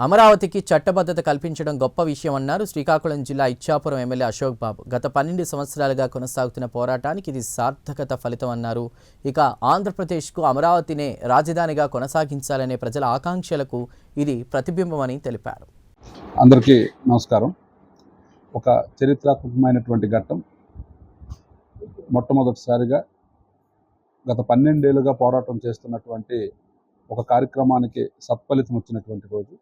అమరావతికి చట్టబద్ధత కల్పించడం గొప్ప విషయమన్నారు శ్రీకాకుళం జిల్లా ఇచ్చాపురం ఎమ్మెల్యే అశోక్ బాబు. గత 12 సంవత్సరాలుగా కొనసాగుతున్న పోరాటానికి ఇది సార్థకత ఫలితం అన్నారు. ఇక ఆంధ్రప్రదేశ్కు అమరావతినే రాజధానిగా కొనసాగించాలనే ప్రజల ఆకాంక్షలకు ఇది ప్రతిబింబమని తెలిపారు. అందరికీ నమస్కారం. ఒక చరిత్రాత్మకమైనటువంటి ఘట్టం. మొట్టమొదటిసారిగా గత 12 ఏళ్లుగా పోరాటం చేస్తున్నటువంటి ఒక కార్యక్రమానికి సత్ఫలితం వచ్చినటువంటి రోజు.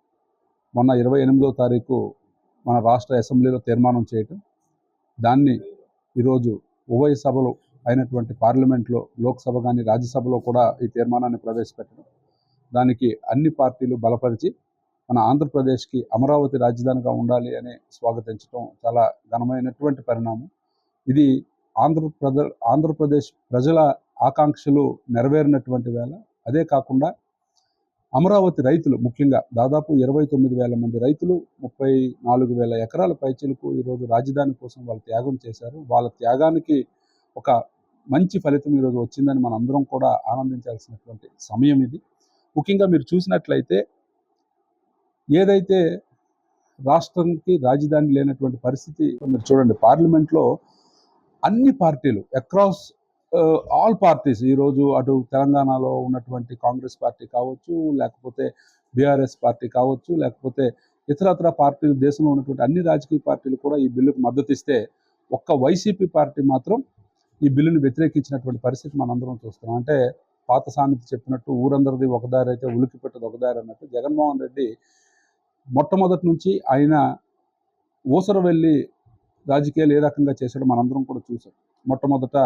మొన్న 28వ తారీఖు మన రాష్ట్ర అసెంబ్లీలో తీర్మానం చేయటం, దాన్ని ఈరోజు ఉభయ సభలు అయినటువంటి పార్లమెంట్లో, లోక్సభ కానీ రాజ్యసభలో కూడా ఈ తీర్మానాన్ని ప్రవేశపెట్టడం, దానికి అన్ని పార్టీలు బలపరిచి మన ఆంధ్రప్రదేశ్కి అమరావతి రాజధానిగా ఉండాలి అని స్వాగతించడం చాలా ఘనమైనటువంటి పరిణామం. ఇది ఆంధ్రప్రదేశ్ ప్రజల ఆకాంక్షలు నెరవేరినటువంటి వేళ. అదే కాకుండా అమరావతి రైతులు, ముఖ్యంగా దాదాపు 29,000 మంది రైతులు 34,000 ఎకరాల పైచిలకు ఈరోజు రాజధాని కోసం వాళ్ళు త్యాగం చేశారు. వాళ్ళ త్యాగానికి ఒక మంచి ఫలితం ఈరోజు వచ్చిందని మనం అందరం కూడా ఆనందించాల్సినటువంటి సమయం ఇది. ముఖ్యంగా మీరు చూసినట్లయితే ఏదైతే రాష్ట్రానికి రాజధాని లేనటువంటి పరిస్థితి మీరు చూడండి. పార్లమెంట్లో అన్ని పార్టీలు అక్రాస్ ఆల్ పార్టీస్ ఈరోజు అటు తెలంగాణలో ఉన్నటువంటి కాంగ్రెస్ పార్టీ కావచ్చు, లేకపోతే బీఆర్ఎస్ పార్టీ కావచ్చు, లేకపోతే ఇతరత్ర పార్టీలు, దేశంలో ఉన్నటువంటి అన్ని రాజకీయ పార్టీలు కూడా ఈ బిల్లుకు మద్దతు ఇస్తే ఒక్క వైసీపీ పార్టీ మాత్రం ఈ బిల్లును వ్యతిరేకించినటువంటి పరిస్థితి మనందరం చూస్తున్నాం. అంటే పాత సామెత చెప్పినట్టు ఊరందరిది ఒకదారి అయితే ఉలికి పెట్టదు ఒకదారి అన్నట్టు జగన్మోహన్ రెడ్డి మొట్టమొదటి నుంచి ఆయన ఊసర వెళ్ళి రాజకీయాలు ఏ రకంగా చేశాడో మనందరం కూడా చూసాం. మొట్టమొదట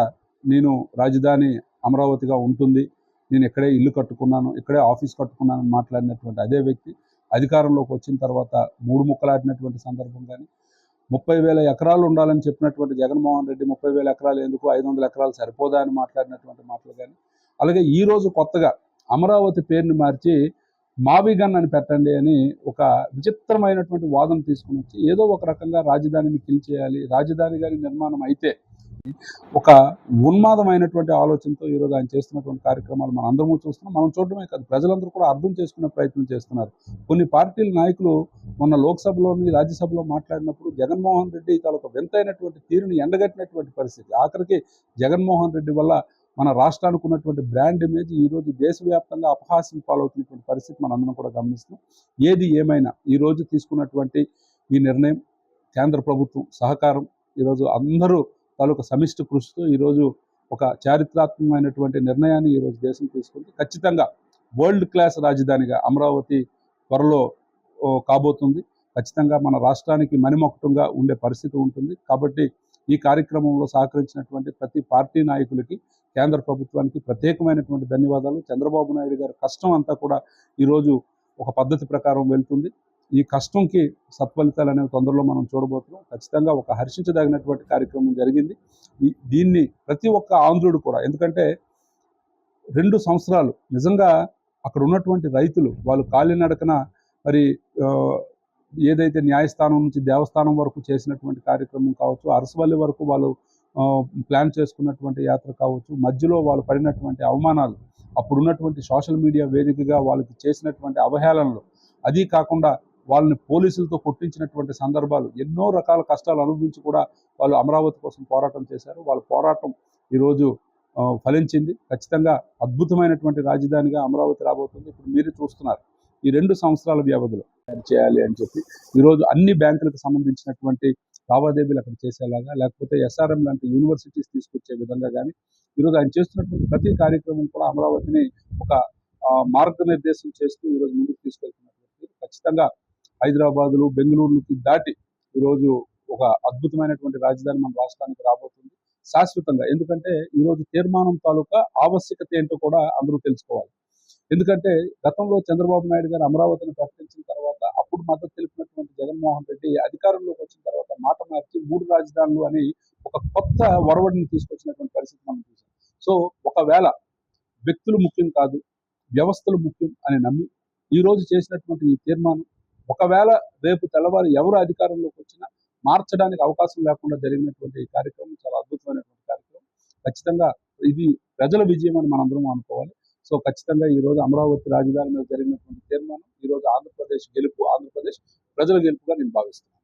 నేను రాజధాని అమరావతిగా ఉంటుంది, నేను ఇక్కడే ఇల్లు కట్టుకున్నాను, ఇక్కడే ఆఫీస్ కట్టుకున్నాను మాట్లాడినటువంటి అదే వ్యక్తి అధికారంలోకి వచ్చిన తర్వాత 3 ముక్కలాడినటువంటి సందర్భం కానీ, 30,000 ఎకరాలు ఉండాలని చెప్పినటువంటి జగన్మోహన్ రెడ్డి 30,000 ఎకరాలు ఎందుకు, 500 ఎకరాలు సరిపోదా అని మాట్లాడినటువంటి మాటలు కానీ, అలాగే ఈరోజు కొత్తగా అమరావతి పేరుని మార్చి మావిగన్ అని పెట్టండి అని ఒక విచిత్రమైనటువంటి వాదన తీసుకుని వచ్చి ఏదో ఒక రకంగా రాజధానిని కిల్ చేయాలి, రాజధాని గారి నిర్మాణం అయితే ఒక ఉన్మాదమైనటువంటి ఆలోచనతో ఈరోజు ఆయన చేస్తున్నటువంటి కార్యక్రమాలు మనం అందరము చూస్తున్నాం. మనం చూడడమే కాదు, ప్రజలందరూ కూడా అర్థం చేసుకునే ప్రయత్నం చేస్తున్నారు. కొన్ని పార్టీల నాయకులు మొన్న లోక్సభలోని రాజ్యసభలో మాట్లాడినప్పుడు జగన్మోహన్ రెడ్డి తాలూకు వింతైనటువంటి తీరుని ఎండగట్టినటువంటి పరిస్థితి. ఆఖరికి జగన్మోహన్ రెడ్డి వల్ల మన రాష్ట్రానికి ఉన్నటువంటి బ్రాండ్ ఇమేజ్ ఈరోజు దేశవ్యాప్తంగా అపహాస్యం పాలవుతున్నటువంటి పరిస్థితి మనందరం కూడా గమనిస్తున్నాం. ఏది ఏమైనా ఈరోజు తీసుకున్నటువంటి ఈ నిర్ణయం, కేంద్ర ప్రభుత్వం సహకారం, ఈరోజు అందరూ తాలూకు సమిష్టి కృషితో ఈరోజు ఒక చారిత్రాత్మకమైనటువంటి నిర్ణయాన్ని ఈరోజు దేశం తీసుకుంది. ఖచ్చితంగా వరల్డ్ క్లాస్ రాజధానిగా అమరావతి త్వరలో కాబోతుంది. ఖచ్చితంగా మన రాష్ట్రానికి మణిమకుటంగా ఉండే పరిస్థితి ఉంటుంది. కాబట్టి ఈ కార్యక్రమంలో సహకరించినటువంటి ప్రతి పార్టీ నాయకులకి, కేంద్ర ప్రభుత్వానికి ప్రత్యేకమైనటువంటి ధన్యవాదాలు. చంద్రబాబు నాయుడు గారి కష్టం అంతా కూడా ఈరోజు ఒక పద్ధతి ప్రకారం వెళ్తుంది. ఈ కష్టంకి సత్ఫలితాలు అనేవి తొందరలో మనం చూడబోతున్నాం. ఖచ్చితంగా ఒక హర్షించదగినటువంటి కార్యక్రమం జరిగింది. దీన్ని ప్రతి ఒక్క ఆంధ్రుడు కూడా, ఎందుకంటే 2 సంవత్సరాలు నిజంగా అక్కడ ఉన్నటువంటి రైతులు వాళ్ళు కాలినడకన మరి ఏదైతే న్యాయస్థానం నుంచి దేవస్థానం వరకు చేసినటువంటి కార్యక్రమం కావచ్చు, అరసవల్లి వరకు వాళ్ళు ప్లాన్ చేసుకున్నటువంటి యాత్ర కావచ్చు, మధ్యలో వాళ్ళు పడినటువంటి అవమానాలు, అప్పుడున్నటువంటి సోషల్ మీడియా వేదికగా వాళ్ళకి చేసినటువంటి అవహేళనలు, అది కాకుండా వాళ్ళని పోలీసులతో కొట్టించినటువంటి సందర్భాలు, ఎన్నో రకాల కష్టాలు అనుభవించి కూడా వాళ్ళు అమరావతి కోసం పోరాటం చేశారు. వాళ్ళ పోరాటం ఈరోజు ఫలించింది. ఖచ్చితంగా అద్భుతమైనటువంటి రాజధానిగా అమరావతి రాబోతుంది. ఇప్పుడు మీరు చూస్తున్నారు ఈ 2 సంవత్సరాల వ్యవధిలో చేయాలి అని చెప్పి ఈరోజు అన్ని బ్యాంకులకు సంబంధించినటువంటి లావాదేవీలు అక్కడ చేసేలాగా, లేకపోతే SRM లాంటి యూనివర్సిటీస్ తీసుకొచ్చే విధంగా కానీ ఈరోజు ఆయన చేస్తున్నటువంటి ప్రతి కార్యక్రమం కూడా అమరావతిని ఒక మార్గనిర్దేశం చేస్తూ ఈరోజు ముందుకు తీసుకెళ్తున్నటువంటి ఖచ్చితంగా హైదరాబాదులు, బెంగళూరుకి దాటి ఈరోజు ఒక అద్భుతమైనటువంటి రాజధాని మన రాష్ట్రానికి రాబోతుంది శాశ్వతంగా. ఎందుకంటే ఈరోజు తీర్మానం తాలూకా ఆవశ్యకత ఏంటో కూడా అందరూ తెలుసుకోవాలి. ఎందుకంటే గతంలో చంద్రబాబు నాయుడు గారు అమరావతిని ప్రకటించిన తర్వాత అప్పుడు మద్దతు తెలిపినటువంటి జగన్మోహన్ రెడ్డి అధికారంలోకి వచ్చిన తర్వాత మాట మార్చి 3 రాజధానులు అని ఒక కొత్త ఒరవడిని తీసుకొచ్చినటువంటి పరిస్థితి మనం చూసాం. సో ఒకవేళ వ్యక్తులు ముఖ్యం కాదు, వ్యవస్థలు ముఖ్యం అని నమ్మి ఈరోజు చేసినటువంటి ఈ తీర్మానం ఒకవేళ రేపు తెల్లవారు ఎవరు అధికారంలోకి వచ్చినా మార్చడానికి అవకాశం లేకుండా జరిగినటువంటి ఈ కార్యక్రమం చాలా అద్భుతమైనటువంటి కార్యక్రమం. ఖచ్చితంగా ఇది ప్రజల విజయం అని మనందరం అనుకోవాలి. సో ఖచ్చితంగా ఈరోజు అమరావతి రాజధాని మీద జరిగినటువంటి తీర్మానం ఈరోజు ఆంధ్రప్రదేశ్ గెలుపు, ఆంధ్రప్రదేశ్ ప్రజల గెలుపుగా నేను భావిస్తున్నాను.